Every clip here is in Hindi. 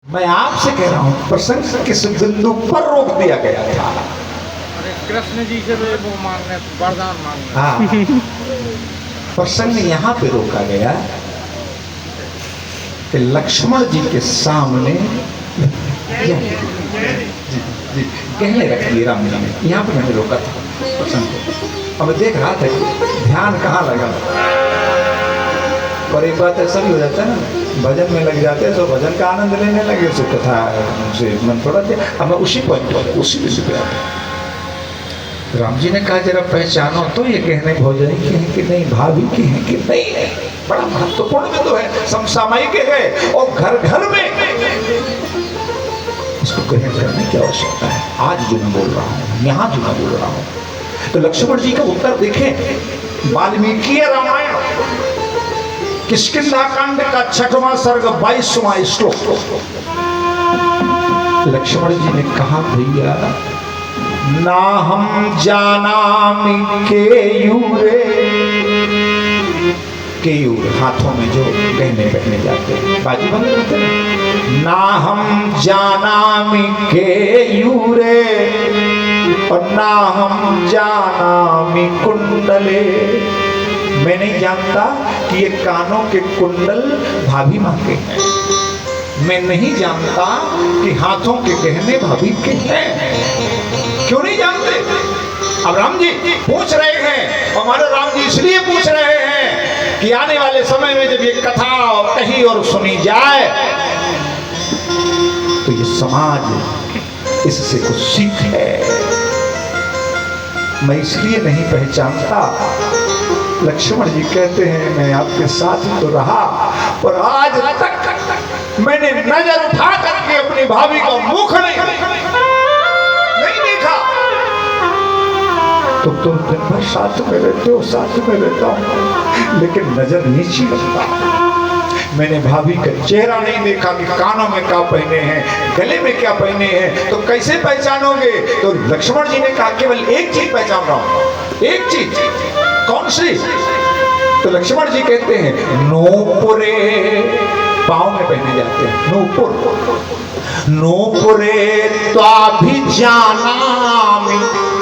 मैं आपसे कह रहा हूं प्रसंग किस बिंदु पर रोक दिया गया था। कृष्ण जी से भी वो मांगने वरदान मांगने। हाँ, प्रसंग यहाँ पे रोका गया कि लक्ष्मण जी के सामने जी कहने रख दिए राम जी ने। यहाँ पे मैंने रोका था प्रसंग को। अब देख रहा था कि ध्यान कहाँ लगा। और एक बात ऐसा भी हो जाता है ना, भजन में लग जाते हैं तो भजन का आनंद लेने लगे तो कथा से मन थोड़ा दिया। अब मैं उसी पॉइंट पर उसी विषय पे आता। राम जी ने कहा जरा पहचानो तो ये कहने भोजन की है कि नहीं, भाभी की है कि नहीं है। बड़ा महत्वपूर्ण बिंदु है, समसामयिक है और घर घर में इसको ग्रहण करने की आवश्यकता है। आज जो मैं बोल रहा हूँ, यहाँ जो मैं बोल रहा हूँ, तो लक्ष्मण जी का उत्तर देखें। वाल्मीकि रामायण किष्किंधा कांड का 6वां सर्ग 22वां श्लोक। लक्ष्मण जी ने कहा भैया ना हम जानामि केयूरे, केयूर हाथों में जो गहने पहने जाते हैं, बाजी बंद करते हैं। ना हम जानामि केयूरे और ना हम जानामि कुंडले। मैं नहीं जानता कि ये कानों के कुंडल भाभी मां के हैं। मैं नहीं जानता कि हाथों के गहने भाभी के हैं। क्यों नहीं जानते? अब राम जी पूछ रहे हैं, हमारे राम जी इसलिए पूछ रहे हैं कि आने वाले समय में जब ये कथा कही और सुनी जाए तो ये समाज इससे कुछ सीख है। मैं इसलिए नहीं पहचानता। लक्ष्मण जी कहते हैं मैं आपके साथ तो रहा पर आज तक मैंने नजर उठा करके अपनी भाभी का मुख नहीं देखा। तुम दिन भर साथ में रहते हो, साथ में रहता हूं, लेकिन नजर नीची रखता। मैंने भाभी का चेहरा नहीं देखा कि कानों में क्या पहने हैं, गले में क्या पहने हैं, तो कैसे पहचानोगे? तो लक्ष्मण जी ने कहा केवल एक चीज पहचान रहा हूं। एक चीज कौन सी? तो लक्ष्मण जी कहते हैं नूपुरे, पांव में पहने जाते हैं नूपुर। नूपुरे त्वाभिजानामि,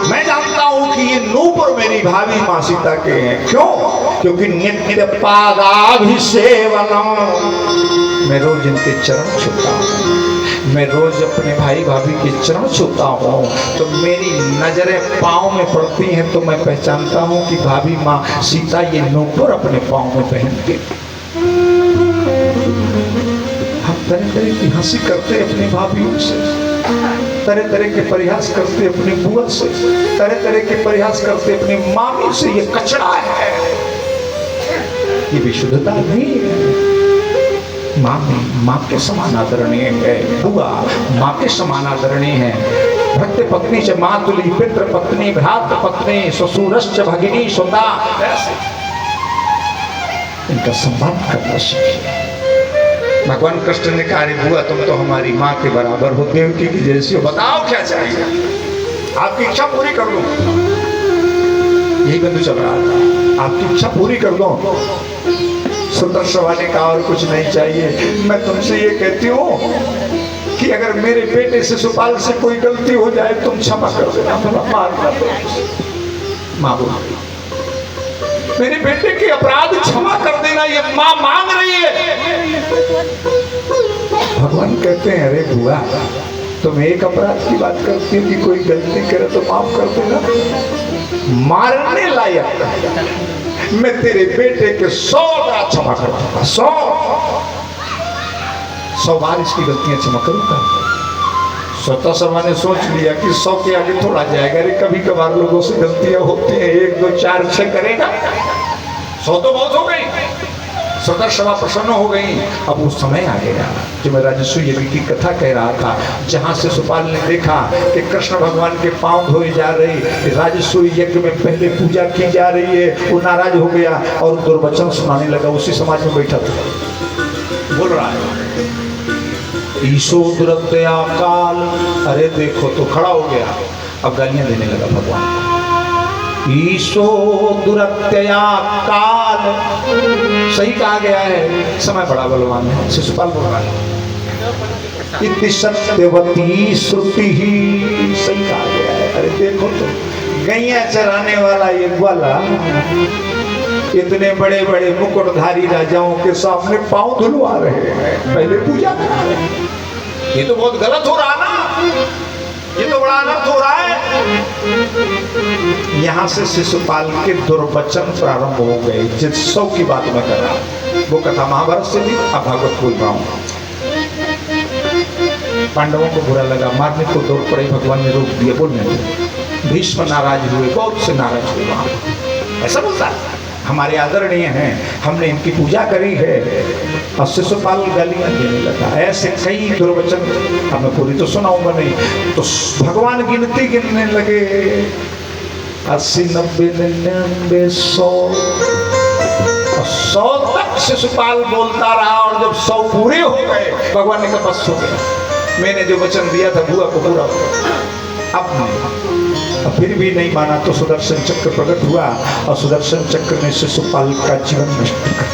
मैं जानता हूं कि ये नूपुर मेरी भाभी मां सीता के हैं। क्यों? क्योंकि नित्य पादाभिसेवनम, मैं रोज इनके चरण छूता हूं, मैं रोज अपने भाई भाभी के चरण छूता हूँ, तो मेरी नजरें पाँव में पड़ती हैं तो मैं पहचानता हूँ कि भाभी माँ सीता ये नूपुर अपने पाँव में पहनती। हम तरह तरह की हंसी करते अपनी भाभियों से, तरह तरह के प्रयास करते अपनी बुआ से, तरह तरह के प्रयास करते अपनी मामी से। ये कचरा है, ये विशुद्धता नहीं है। माँ के समान आदरणीय है, बुआ माँ के समान आदरणीय है। भक्त पत्नी च मातुली, पितृ पत्नी, भ्रात पत्नी, ससुरश्च भगिनी सुता, इनका सम्मान करना सीखिए। भगवान कृष्ण ने कहा बुआ तुम तो हमारी माँ के बराबर हो, देवकी की जैसी हो, बताओ क्या चाहिए, आपकी इच्छा पूरी कर दो। यही बिंदु चल रहा था, आपकी इच्छा पूरी कर दो। सुदर्शन ने कहा और कुछ नहीं चाहिए। मैं तुमसे ये कहती हूँ कि अगर मेरे बेटे से शिशुपाल से कोई गलती हो जाए तुम क्षमा कर देना, मारना दो। माँ बोल मेरे बेटे के अपराध क्षमा कर देना, ये माँ मांग रही है। भगवान कहते हैं अरे बुआ तुम एक अपराध की बात करती हो कि कोई गलती करे तो माफ कर देना। मारने लायक मैं तेरे बेटे के 100 बार क्षमा कर दूंगा, 100 बार इसकी गलतियां क्षमा करूंगा। स्वतः सभा ने सोच लिया कि 100 के आगे थोड़ा जाएगा। अरे कभी कभार लोगों से गलतियां होती हैं, 1 2 4 6 करेगा, 100 तो बहुत हो गई। स्वतः सभा प्रसन्न हो गई। अब वो समय आ गया जो मैं राजस्व यज्ञ की कथा कह रहा था, जहाँ से शिशुपाल ने देखा कि कृष्ण भगवान के पांव धोए जा रहे, राजस्व यज्ञ में पहले पूजा की जा रही है, वो नाराज हो गया और दुर्वचन सुनाने लगा। उसी समाज में बैठा था, बोल रहा है ईशो दुरत्या काल, अरे देखो तो खड़ा हो गया, अब गालियां देने लगा भगवान को। ईशो दुरत्यया काल, सही कहा गया है, समय बड़ा बलवान है। शिशुपाल बोल रहा है इतनी सत्यवती श्रुति ही सही कहा गया है। अरे देखो तो गैया चराने वाला ये ग्वाला इतने बड़े बड़े मुकुटधारी राजाओं के सामने पांव धुलवा रहे हैं, पहले पूजा करा रहे हैं। ये तो बहुत गलत हो रहा ना, ये तो बड़ा अनर्थ हो रहा है। यहाँ से शिशुपाल के दुर्वचन प्रारंभ हो गए। जिस 100 की बात मैं कर रहा हूँ वो कथा महाभारत से भी अब भागवत बोल रहा हूँ। पांडवों को बुरा लगा, मारने को दौड़ पड़े, भगवान ने रोक दिया बोलने को। भीष्म नाराज हुए, बहुत से नाराज हुए। वहां ऐसा बोलता है हमारे आदरणीय हैं, हमने इनकी पूजा करी है, और शिशुपाल गालियां देने लगा। ऐसे कई दुर्वचन, अब मैं पूरी तो सुनाऊंगा नहीं, तो भगवान गिनने लगे 80, 90, 99, 100 तक शिशुपाल बोलता रहा। और जब 100 पूरे हो गए भगवान ने कहा बस हो गया, मैंने जो वचन दिया था बुआ को पूरा हो गया। अब नहीं, फिर भी नहीं माना तो सुदर्शन चक्र प्रकट हुआ और सुदर्शन चक्र ने शिशुपाल का जीवन नष्ट कर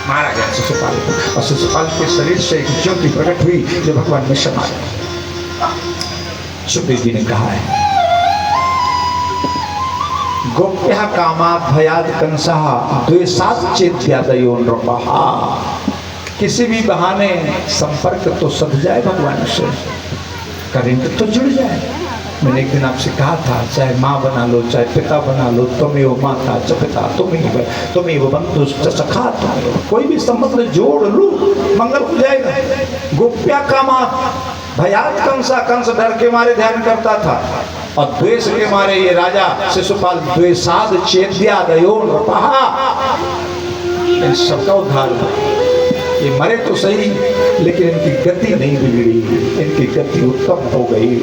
मारा गया शिशुपाल को। और शिशुपाल के शरीर से एक ज्योति प्रकट हुई जो भगवान में समा गई। सुखदेव जी ने कहा है गोप्यः कामात् भयात् कंसः द्वेषात् चेत्यादयो नृपः। किसी भी बहाने संपर्क तो सध जाए भगवान से, करंट तो जुड़ जाए। मैंने एक दिन आपसे कहा था चाहे माँ बना लो चाहे पिता बना लो, तुम्हें माता च पिता तुम्हें बंधु च सखा, तुम्हें कोई भी संबंध जोड़ लो मंगल हो जाएगा। गोप्या कामात् भयात् कंसा, कंस डर के मारे ध्यान करता था और द्वेष के मारे ये राजा शिशुपाल द्वेषाद चेत्यादयो नृपः, इन सबका उद्धार हुआ। ये मरे तो सही लेकिन इनकी गति नहीं बिगड़ी, इनकी गति उत्तम हो गई।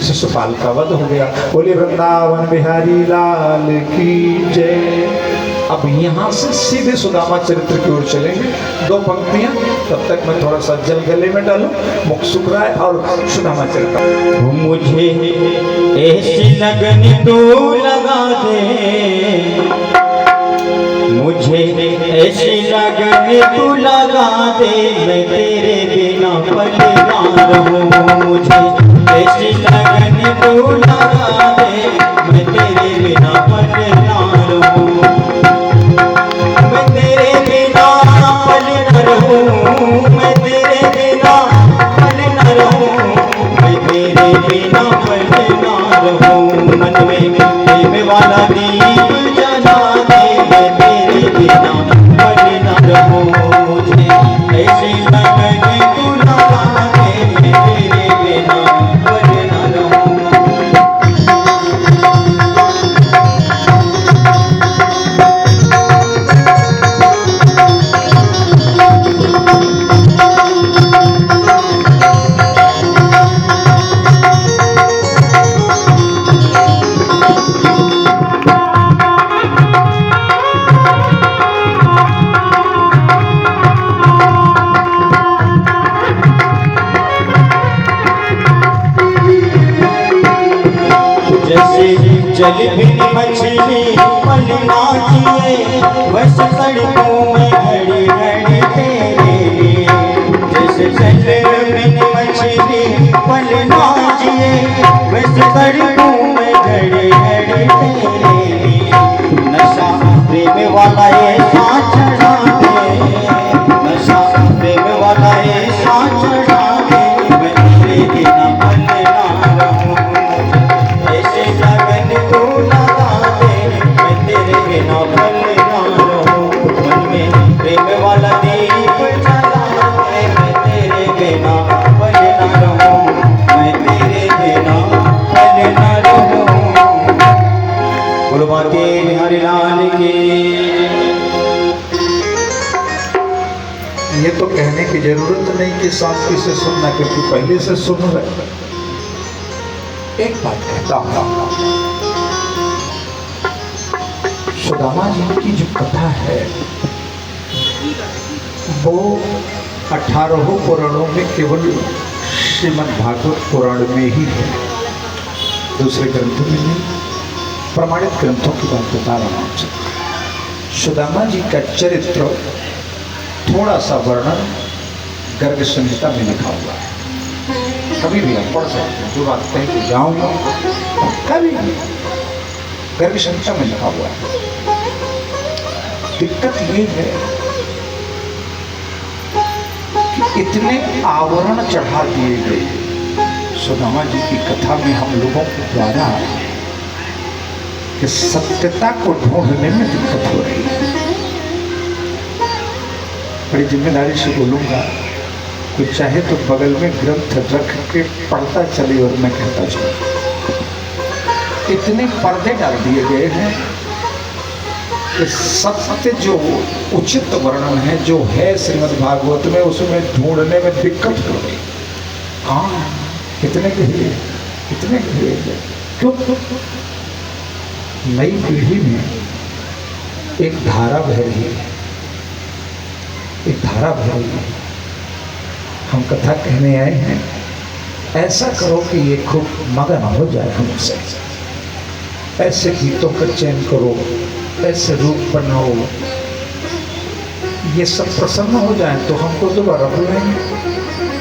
शिशुपाल का वध हो गया। बोले वृंदावन बिहारी लाल की जय। अब यहाँ से सीधे सुदामा चरित्र की ओर चलेंगे। 2 पंक्तियां, तब तक मैं थोड़ा सा जल गले में डालूं, मुख सूख रहा है। और सुदामा चरित्र मुझे ऐसी लगन तू लगा दे, मुझे ऐसी लगन तू लगा दे, मैं तेरे बिना पल ना रहूं। मुझे ऐसी लगन तू लगा दे, मैं तेरे बिना पल ना रहूं। मैं तेरे बिना पल न रहूं, मैं तेरे बिना पल न रहूं, मैं तेरे बिना पल ना रहूं। मन में प्रेम वाला दीप जला दे, मैं तेरे बिना पल न रहूं। मुझे ऐसी लगन तू लगा दे, मैं तेरे बिना पल न रहूं। जल बिन मछली पल ना जिए, बस सड़कों में घड़ी घड़ी तेरे लिए। जैसे जल बिन मछली पल ना जिए, बस सड़कों में घड़ी घड़ी तेरे लिए। नशा प्रेम वाला ऐसा चढ़ा दे, नशा प्रेम वाला ऐसा चढ़ा दे, मैं तेरे बिना पल ना रहूं। ऐसे लगन तू लगा दे, मैं तेरे बिना पल ना रहूं। मन में प्रेम वाला दीप जला दे, मैं तेरे बिना पल ना रहूं, मैं तेरे बिना पल ना रहूं। बोलो बाके बिहारी लाल की। ये तो कहने की जरूरत नहीं कि शांति से सुनना, क्योंकि पहले से सुन रहे। एक बात कहता हूं, सुदामा जी की जो कथा है वो 18 पुराणों में केवल श्रीमद् भागवत पुराण में ही है, दूसरे ग्रंथों में नहीं। प्रमाणित ग्रंथों की बात बता रहा हूं आपसे। सुदामा जी का चरित्र थोड़ा सा वर्णन गर्ग संहिता में लिखा हुआ है। कभी भी आप पढ़ सकते हैं। जो बात कहीं तो जाऊंगा कभी भी, गर्भ संख्या में लिखा हुआ है। दिक्कत ये है कि इतने आवरण चढ़ा दिए गए सुदामा जी की कथा में हम लोगों के द्वारा कि सत्यता को ढूंढने में दिक्कत हो रही है। बड़ी जिम्मेदारी से बोलूंगा, कोई चाहे तो बगल में ग्रंथ रख के पढ़ता चले और मैं कहता चलूं। इतने पर्दे डाल दिए गए हैं कि सत्य जो उचित वर्णन है जो है श्रीमद् भागवत में, उसमें ढूंढने में दिक्कत हो रही। हाँ, कितने गहरे, कितने गहरे। क्यों? नई पीढ़ी में एक धारा बह रही है, एक धारा बह रही है। हम कथा कहने आए हैं, ऐसा करो कि ये खूब मगन हो जाए हमसे, ऐसे गीतों का चयन करो, ऐसे रूप बनाओ, ये सब प्रसन्न हो जाए तो हमको दोबारा बुलाएंगे।